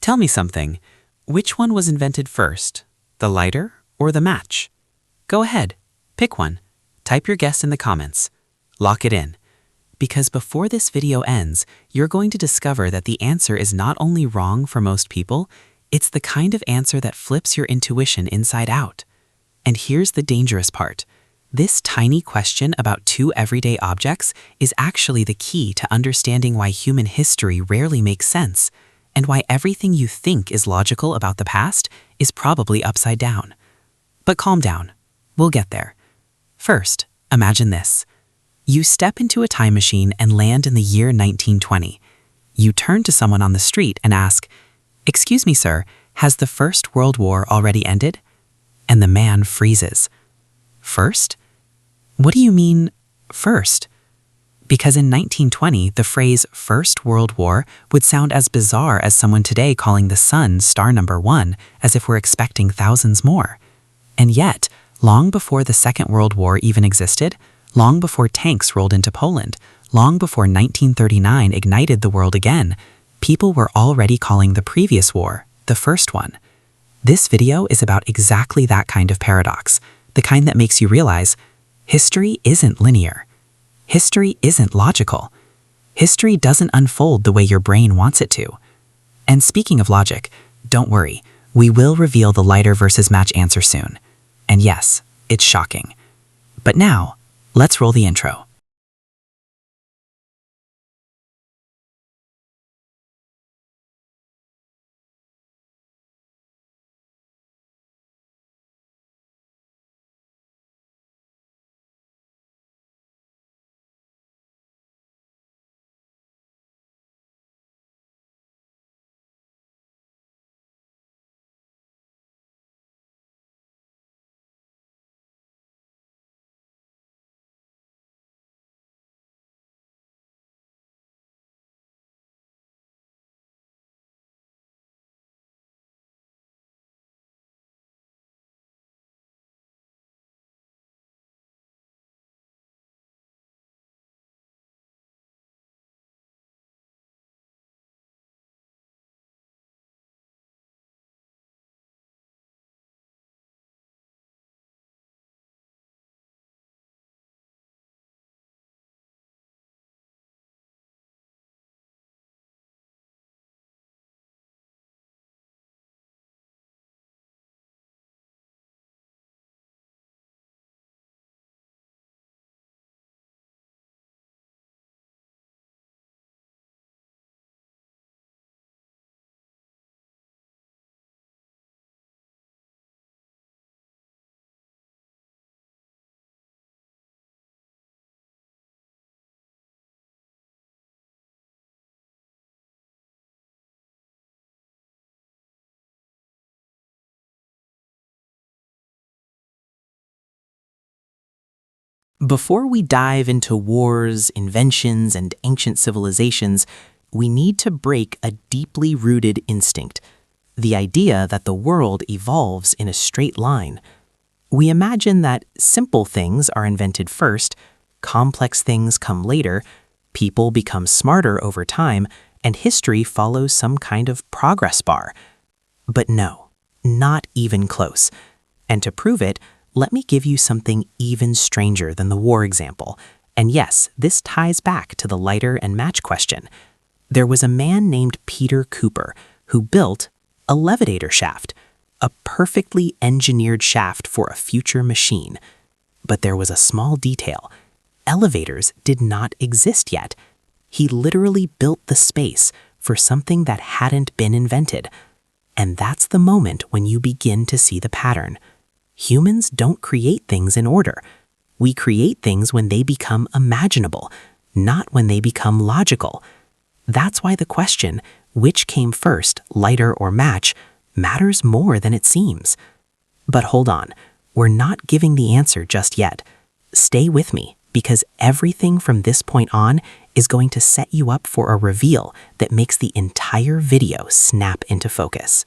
Tell me something. Which one was invented first, the lighter or the match? Go ahead, pick one. Type your guess in the comments. Lock it in. Because before this video ends, you're going to discover that the answer is not only wrong for most people, it's the kind of answer that flips your intuition inside out. And here's the dangerous part. This tiny question about two everyday objects is actually the key to understanding why human history rarely makes sense, and why everything you think is logical about the past is probably upside down. But calm down. We'll get there. First, imagine this. You step into a time machine and land in the year 1920. You turn to someone on the street and ask, "Excuse me, sir, has the First World War already ended?" And the man freezes. First? What do you mean, first? Because in 1920, the phrase First World War would sound as bizarre as someone today calling the sun star number 1 as if we're expecting thousands more. And yet, long before the Second World War even existed, long before tanks rolled into Poland, long before 1939 ignited the world again, people were already calling the previous war the first one. This video is about exactly that kind of paradox, the kind that makes you realize history isn't linear. History isn't logical. History doesn't unfold the way your brain wants it to. And speaking of logic, don't worry, we will reveal the lighter versus match answer soon. And yes, it's shocking. But now, let's roll the intro. Before we dive into wars, inventions, and ancient civilizations, we need to break a deeply rooted instinct, the idea that the world evolves in a straight line. We imagine that simple things are invented first, complex things come later, people become smarter over time, and history follows some kind of progress bar. But no, not even close. And to prove it, let me give you something even stranger than the war example. And yes, this ties back to the lighter and match question. There was a man named Peter Cooper who built a levigator shaft, a perfectly engineered shaft for a future machine. But there was a small detail. Elevators did not exist yet. He literally built the space for something that hadn't been invented. And that's the moment when you begin to see the pattern. Humans don't create things in order. We create things when they become imaginable, not when they become logical. That's why the question, which came first, lighter or match, matters more than it seems. But hold on, we're not giving the answer just yet. Stay with me, because everything from this point on is going to set you up for a reveal that makes the entire video snap into focus.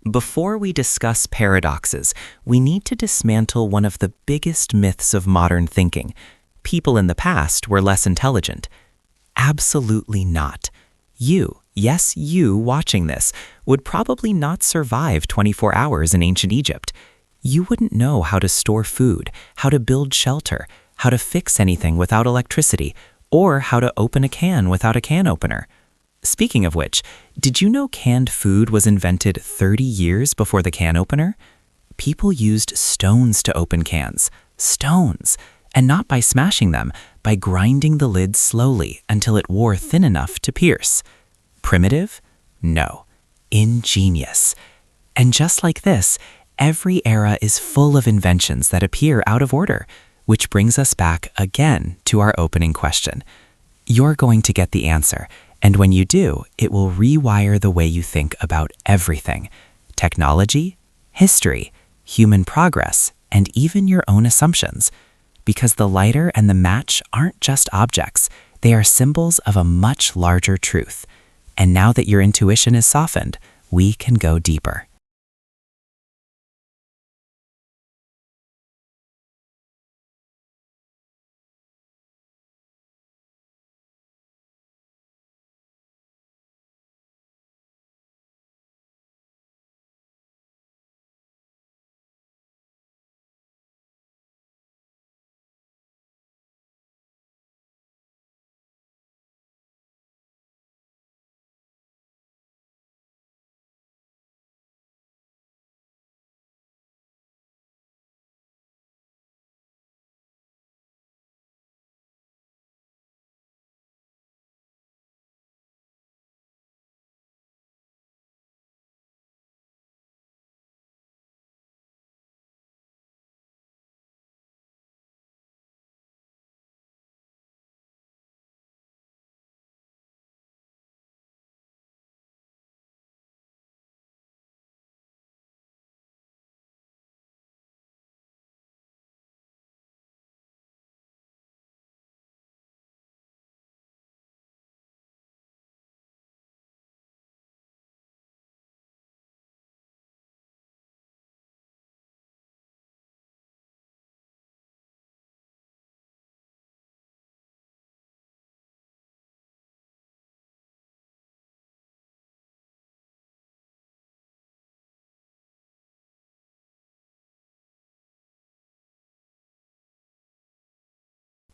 Before we discuss paradoxes, we need to dismantle one of the biggest myths of modern thinking. People in the past were less intelligent. Absolutely not. You, yes, you watching this, would probably not survive 24 hours in ancient Egypt. You wouldn't know how to store food, how to build shelter, how to fix anything without electricity, or how to open a can without a can opener. Speaking of which, did you know canned food was invented 30 years before the can opener? People used stones to open cans. Stones! And not by smashing them, by grinding the lid slowly until it wore thin enough to pierce. Primitive? No. Ingenious. And just like this, every era is full of inventions that appear out of order, which brings us back again to our opening question. You're going to get the answer, and when you do, it will rewire the way you think about everything: technology, history, human progress, and even your own assumptions. Because the lighter and the match aren't just objects, they are symbols of a much larger truth. And now that your intuition is softened, we can go deeper.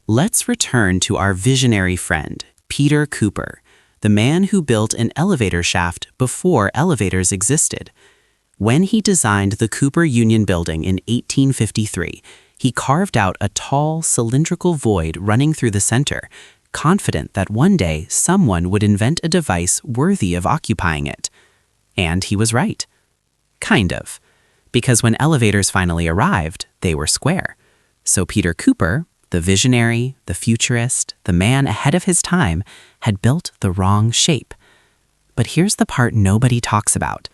Let's return to our visionary friend, Peter Cooper, the man who built an elevator shaft before elevators existed. When he designed the Cooper Union Building in 1853, he carved out a tall, cylindrical void running through the center, confident that one day someone would invent a device worthy of occupying it. And he was right. Kind of. Because when elevators finally arrived, they were square. So Peter Cooper, the visionary, the futurist, the man ahead of his time, had built the wrong shape. But here's the part nobody talks about.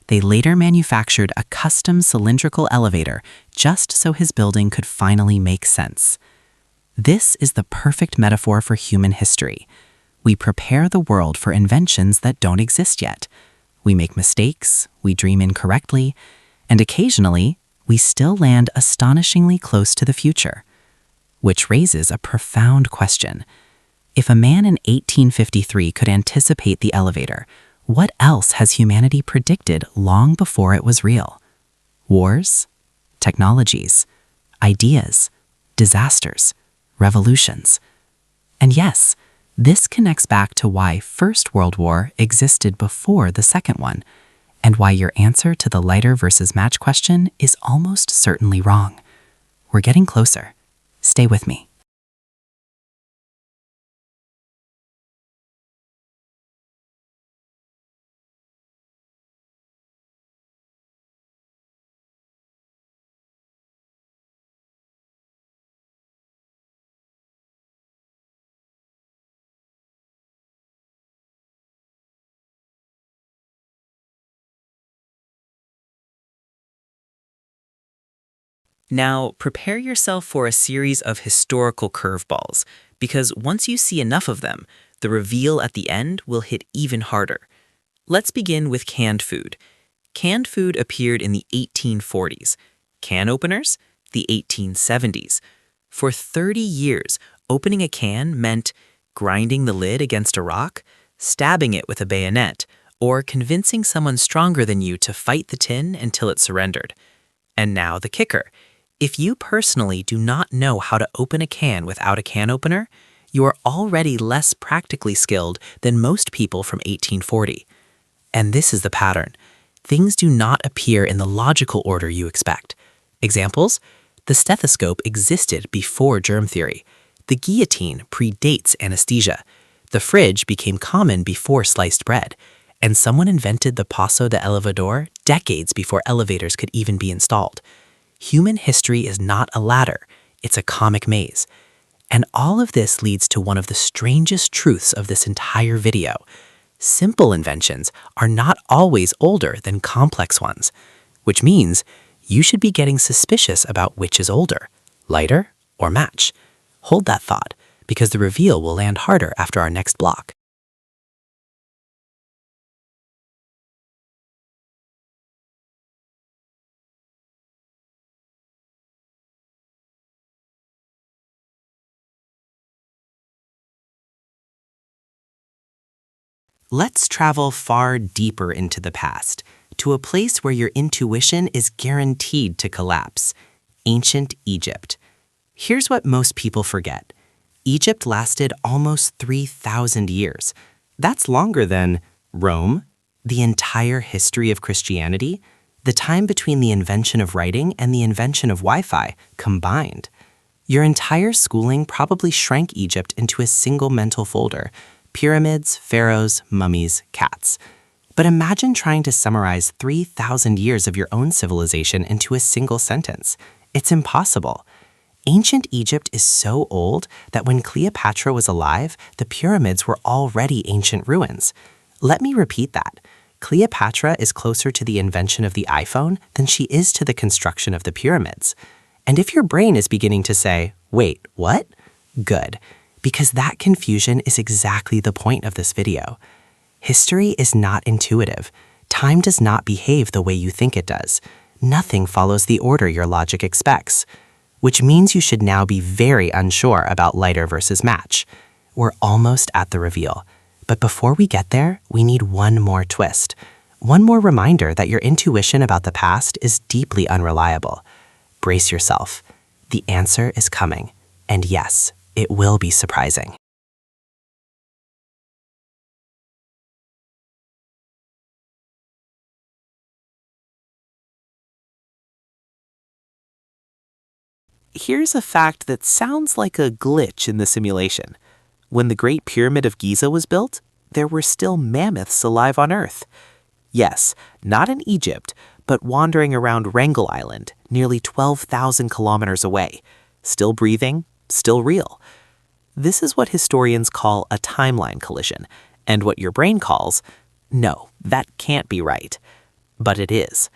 They later manufactured a custom cylindrical elevator just so his building could finally make sense. This is the perfect metaphor for human history. We prepare the world for inventions that don't exist yet. We make mistakes, we dream incorrectly, and occasionally, we still land astonishingly close to the future. Which raises a profound question. If a man in 1853 could anticipate the elevator, what else has humanity predicted long before it was real? Wars? Technologies? Ideas? Disasters? Revolutions? And yes, this connects back to why First World War existed before the second one, and why your answer to the lighter versus match question is almost certainly wrong. We're getting closer. Stay with me. Now, prepare yourself for a series of historical curveballs, because once you see enough of them, the reveal at the end will hit even harder. Let's begin with canned food. Canned food appeared in the 1840s. Can openers? The 1870s. For 30 years, opening a can meant grinding the lid against a rock, stabbing it with a bayonet, or convincing someone stronger than you to fight the tin until it surrendered. And now the kicker. If you personally do not know how to open a can without a can opener, you are already less practically skilled than most people from 1840. And this is the pattern. Things do not appear in the logical order you expect. Examples? The stethoscope existed before germ theory. The guillotine predates anesthesia. The fridge became common before sliced bread. And someone invented the paso de elevador decades before elevators could even be installed. Human history is not a ladder, it's a comic maze. And all of this leads to one of the strangest truths of this entire video. Simple inventions are not always older than complex ones, which means you should be getting suspicious about which is older, lighter or match. Hold that thought, because the reveal will land harder after our next block. Let's travel far deeper into the past, to a place where your intuition is guaranteed to collapse: ancient Egypt. Here's what most people forget. Egypt lasted almost 3,000 years. That's longer than Rome, the entire history of Christianity, the time between the invention of writing and the invention of Wi-Fi combined. Your entire schooling probably shrank Egypt into a single mental folder: pyramids, pharaohs, mummies, cats. But imagine trying to summarize 3,000 years of your own civilization into a single sentence. It's impossible. Ancient Egypt is so old that when Cleopatra was alive, the pyramids were already ancient ruins. Let me repeat that. Cleopatra is closer to the invention of the iPhone than she is to the construction of the pyramids. And if your brain is beginning to say, wait, what? Good, because that confusion is exactly the point of this video. History is not intuitive. Time does not behave the way you think it does. Nothing follows the order your logic expects, which means you should now be very unsure about lighter versus match. We're almost at the reveal. But before we get there, we need one more twist. One more reminder that your intuition about the past is deeply unreliable. Brace yourself. The answer is coming. And yes, it will be surprising. Here's a fact that sounds like a glitch in the simulation. When the Great Pyramid of Giza was built, there were still mammoths alive on Earth. Yes, not in Egypt, but wandering around Wrangel Island, nearly 12,000 kilometers away. Still breathing, still real. This is what historians call a timeline collision, and what your brain calls, no, that can't be right. But it is.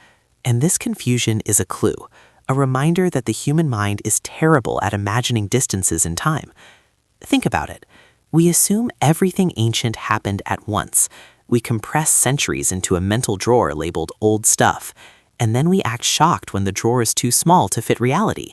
And this confusion is a clue, a reminder that the human mind is terrible at imagining distances in time. Think about it. We assume everything ancient happened at once. We compress centuries into a mental drawer labeled old stuff, and then we act shocked when the drawer is too small to fit reality.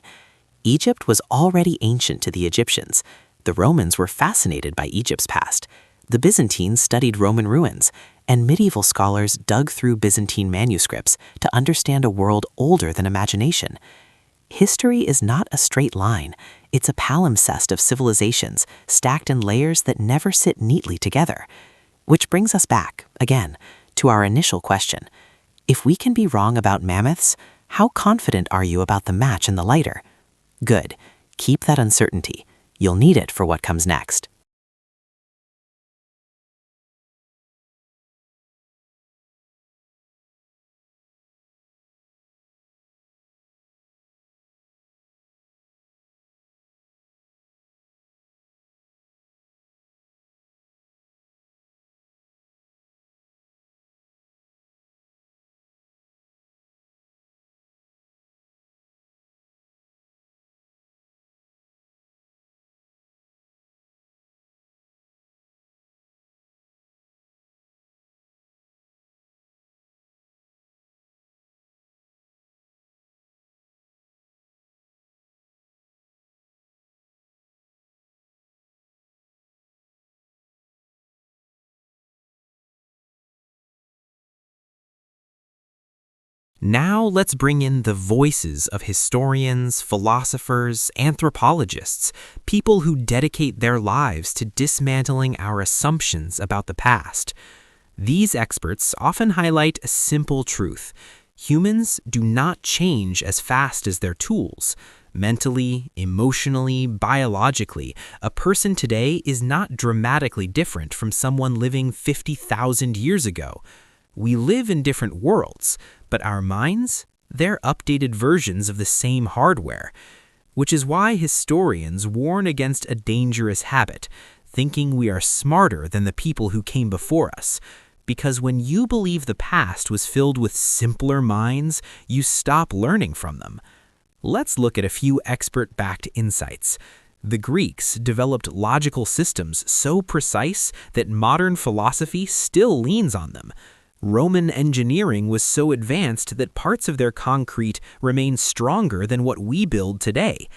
Egypt was already ancient to the Egyptians. The Romans were fascinated by Egypt's past. The Byzantines studied Roman ruins, and medieval scholars dug through Byzantine manuscripts to understand a world older than imagination. History is not a straight line. It's a palimpsest of civilizations stacked in layers that never sit neatly together. Which brings us back, again, to our initial question. If we can be wrong about mammoths, how confident are you about the match and the lighter? Good. Keep that uncertainty. You'll need it for what comes next. Now let's bring in the voices of historians, philosophers, anthropologists, people who dedicate their lives to dismantling our assumptions about the past. These experts often highlight a simple truth. Humans do not change as fast as their tools. Mentally, emotionally, biologically, a person today is not dramatically different from someone living 50,000 years ago. We live in different worlds, but our minds, they're updated versions of the same hardware, which is why historians warn against a dangerous habit, thinking we are smarter than the people who came before us. Because when you believe the past was filled with simpler minds, you stop learning from them. Let's look at a few expert-backed insights. The Greeks developed logical systems so precise that modern philosophy still leans on them. Roman engineering was so advanced that parts of their concrete remain stronger than what we build today.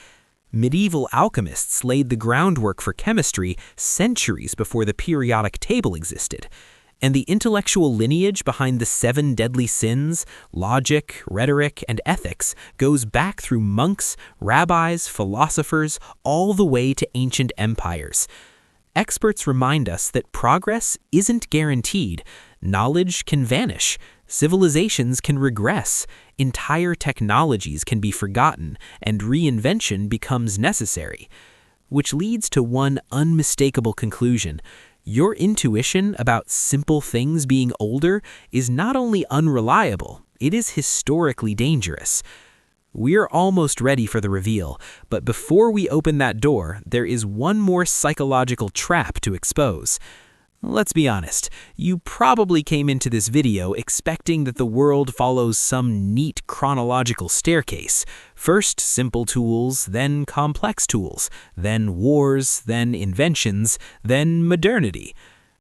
Medieval alchemists laid the groundwork for chemistry centuries before the periodic table existed. And the intellectual lineage behind the 7 deadly sins, logic, rhetoric, and ethics goes back through monks, rabbis, philosophers, all the way to ancient empires. Experts remind us that progress isn't guaranteed. Knowledge can vanish, civilizations can regress, entire technologies can be forgotten, and reinvention becomes necessary. Which leads to one unmistakable conclusion. Your intuition about simple things being older is not only unreliable, it is historically dangerous. We're almost ready for the reveal, but before we open that door, there is one more psychological trap to expose. Let's be honest, you probably came into this video expecting that the world follows some neat chronological staircase. First simple tools, then complex tools, then wars, then inventions, then modernity.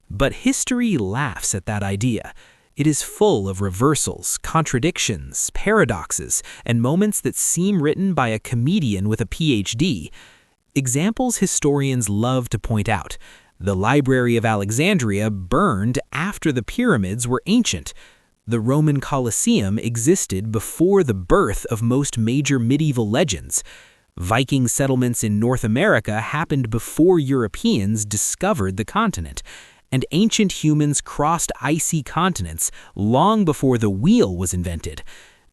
But history laughs at that idea. It is full of reversals, contradictions, paradoxes, and moments that seem written by a comedian with a PhD. Examples historians love to point out. The Library of Alexandria burned after the pyramids were ancient. The Roman Colosseum existed before the birth of most major medieval legends. Viking settlements in North America happened before Europeans discovered the continent. And ancient humans crossed icy continents long before the wheel was invented.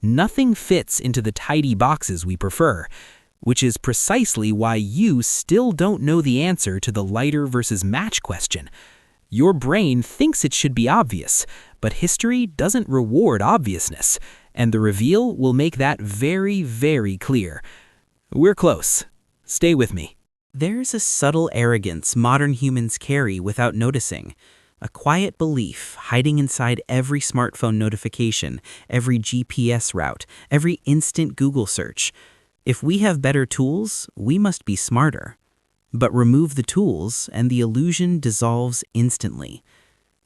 Nothing fits into the tidy boxes we prefer, which is precisely why you still don't know the answer to the lighter versus match question. Your brain thinks it should be obvious, but history doesn't reward obviousness, and the reveal will make that very, very clear. We're close. Stay with me. There's a subtle arrogance modern humans carry without noticing. A quiet belief hiding inside every smartphone notification, every GPS route, every instant Google search. If we have better tools, we must be smarter. But remove the tools and the illusion dissolves instantly.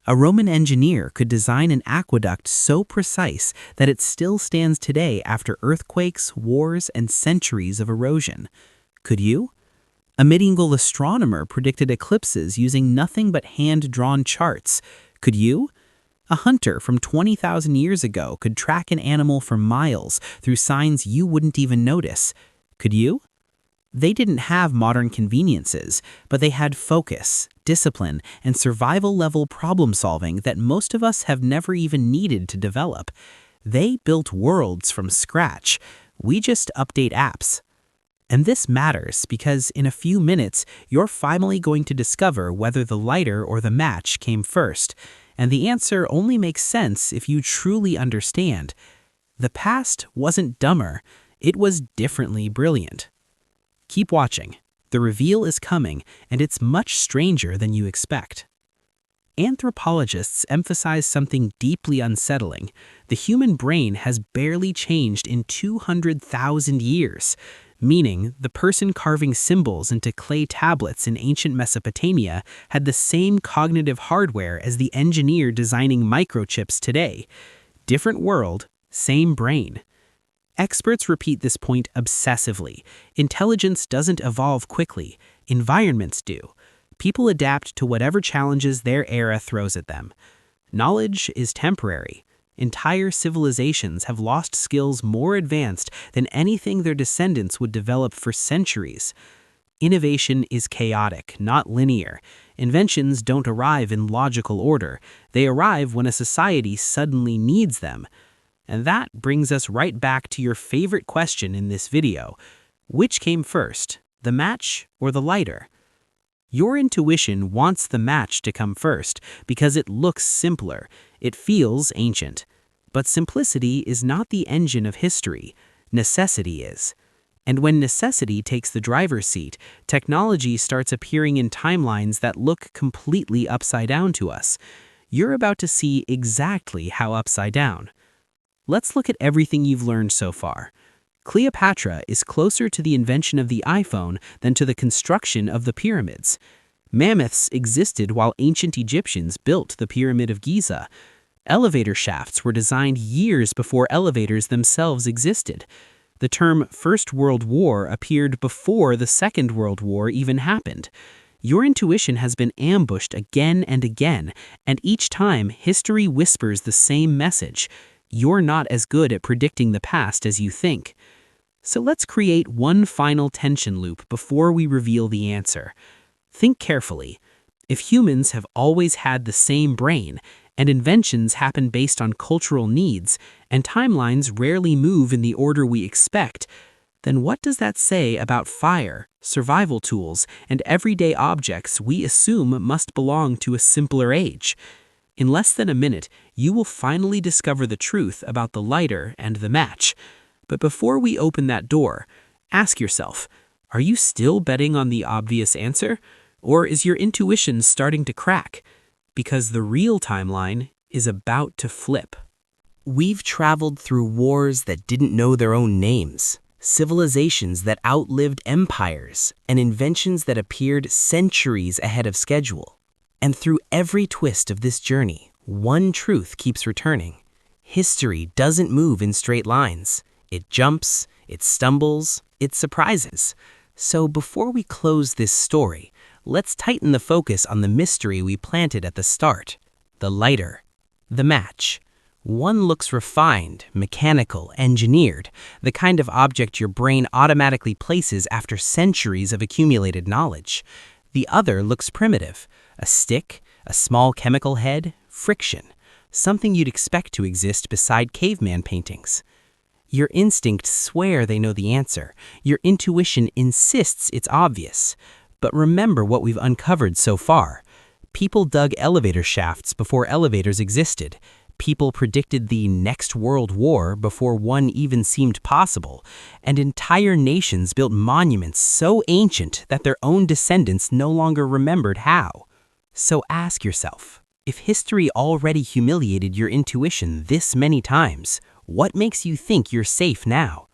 A Roman engineer could design an aqueduct so precise that it still stands today after earthquakes, wars, and centuries of erosion. Could you? A medieval astronomer predicted eclipses using nothing but hand-drawn charts. Could you? A hunter from 20,000 years ago could track an animal for miles through signs you wouldn't even notice. Could you? They didn't have modern conveniences, but they had focus, discipline, and survival-level problem-solving that most of us have never even needed to develop. They built worlds from scratch. We just update apps. And this matters because in a few minutes, you're finally going to discover whether the lighter or the match came first. And the answer only makes sense if you truly understand. The past wasn't dumber, it was differently brilliant. Keep watching. The reveal is coming, and it's much stranger than you expect. Anthropologists emphasize something deeply unsettling. The human brain has barely changed in 200,000 years. Meaning, the person carving symbols into clay tablets in ancient Mesopotamia had the same cognitive hardware as the engineer designing microchips today. Different world, same brain. Experts repeat this point obsessively. Intelligence doesn't evolve quickly. Environments do. People adapt to whatever challenges their era throws at them. Knowledge is temporary. Entire civilizations have lost skills more advanced than anything their descendants would develop for centuries. Innovation is chaotic, not linear. Inventions don't arrive in logical order. They arrive when a society suddenly needs them. And that brings us right back to your favorite question in this video. Which came first, the match or the lighter? Your intuition wants the match to come first because it looks simpler. It feels ancient. But simplicity is not the engine of history. Necessity is. And when necessity takes the driver's seat, technology starts appearing in timelines that look completely upside down to us. You're about to see exactly how upside down. Let's look at everything you've learned so far. Cleopatra is closer to the invention of the iPhone than to the construction of the pyramids. Mammoths existed while ancient Egyptians built the Pyramid of Giza. Elevator shafts were designed years before elevators themselves existed. The term First World War appeared before the Second World War even happened. Your intuition has been ambushed again and again, and each time history whispers the same message. You're not as good at predicting the past as you think. So let's create one final tension loop before we reveal the answer. Think carefully. If humans have always had the same brain, and inventions happen based on cultural needs, and timelines rarely move in the order we expect, then what does that say about fire, survival tools, and everyday objects we assume must belong to a simpler age? In less than a minute, you will finally discover the truth about the lighter and the match. But before we open that door, ask yourself, are you still betting on the obvious answer? Or is your intuition starting to crack? Because the real timeline is about to flip. We've traveled through wars that didn't know their own names, civilizations that outlived empires, and inventions that appeared centuries ahead of schedule. And through every twist of this journey, one truth keeps returning. History doesn't move in straight lines. It jumps, it stumbles, it surprises. So before we close this story, let's tighten the focus on the mystery we planted at the start. The lighter. The match. One looks refined, mechanical, engineered, the kind of object your brain automatically places after centuries of accumulated knowledge. The other looks primitive. A stick, a small chemical head, friction. Something you'd expect to exist beside caveman paintings. Your instincts swear they know the answer. Your intuition insists it's obvious. But remember what we've uncovered so far. People dug elevator shafts before elevators existed. People predicted the next world war before one even seemed possible. And entire nations built monuments so ancient that their own descendants no longer remembered how. So ask yourself, if history already humiliated your intuition this many times, what makes you think you're safe now?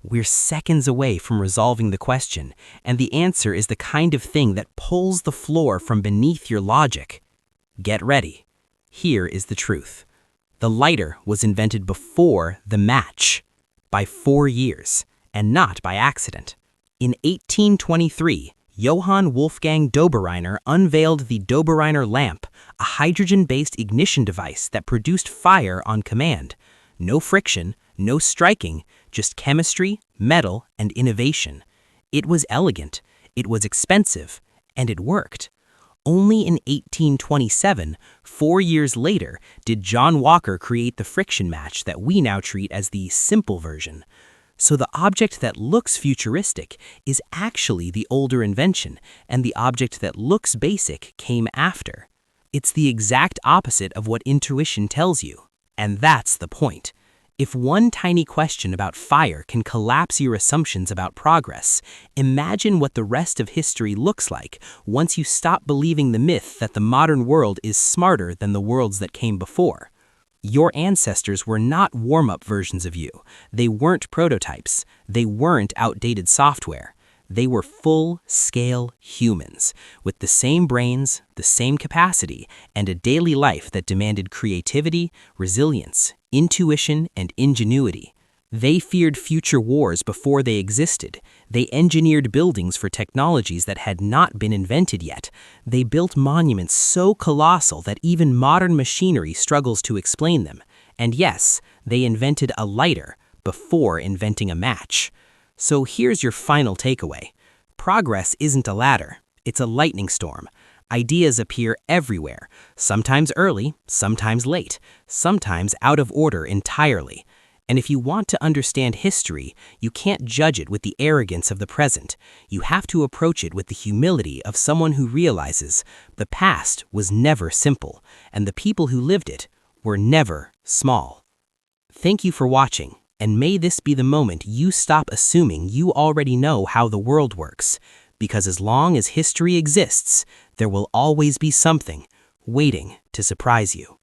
We're seconds away from resolving the question, and the answer is the kind of thing that pulls the floor from beneath your logic. Get ready. Here is the truth. The lighter was invented before the match, by 4 years, and not by accident. In 1823, Johann Wolfgang Dobereiner unveiled the Dobereiner lamp, a hydrogen-based ignition device that produced fire on command. No friction, no striking, just chemistry, metal, and innovation. It was elegant, it was expensive, and it worked. Only in 1827, 4 years later, did John Walker create the friction match that we now treat as the simple version. So the object that looks futuristic is actually the older invention, and the object that looks basic came after. It's the exact opposite of what intuition tells you. And that's the point. If one tiny question about fire can collapse your assumptions about progress, imagine what the rest of history looks like once you stop believing the myth that the modern world is smarter than the worlds that came before. Your ancestors were not warm-up versions of you. They weren't prototypes. They weren't outdated software. They were full-scale humans, with the same brains, the same capacity, and a daily life that demanded creativity, resilience, intuition, and ingenuity. They feared future wars before they existed. They engineered buildings for technologies that had not been invented yet. They built monuments so colossal that even modern machinery struggles to explain them. And yes, they invented a lighter before inventing a match. So here's your final takeaway. Progress isn't a ladder, it's a lightning storm. Ideas appear everywhere, sometimes early, sometimes late, sometimes out of order entirely. And if you want to understand history, you can't judge it with the arrogance of the present. You have to approach it with the humility of someone who realizes the past was never simple, and the people who lived it were never small. Thank you for watching, and may this be the moment you stop assuming you already know how the world works. Because as long as history exists, there will always be something waiting to surprise you.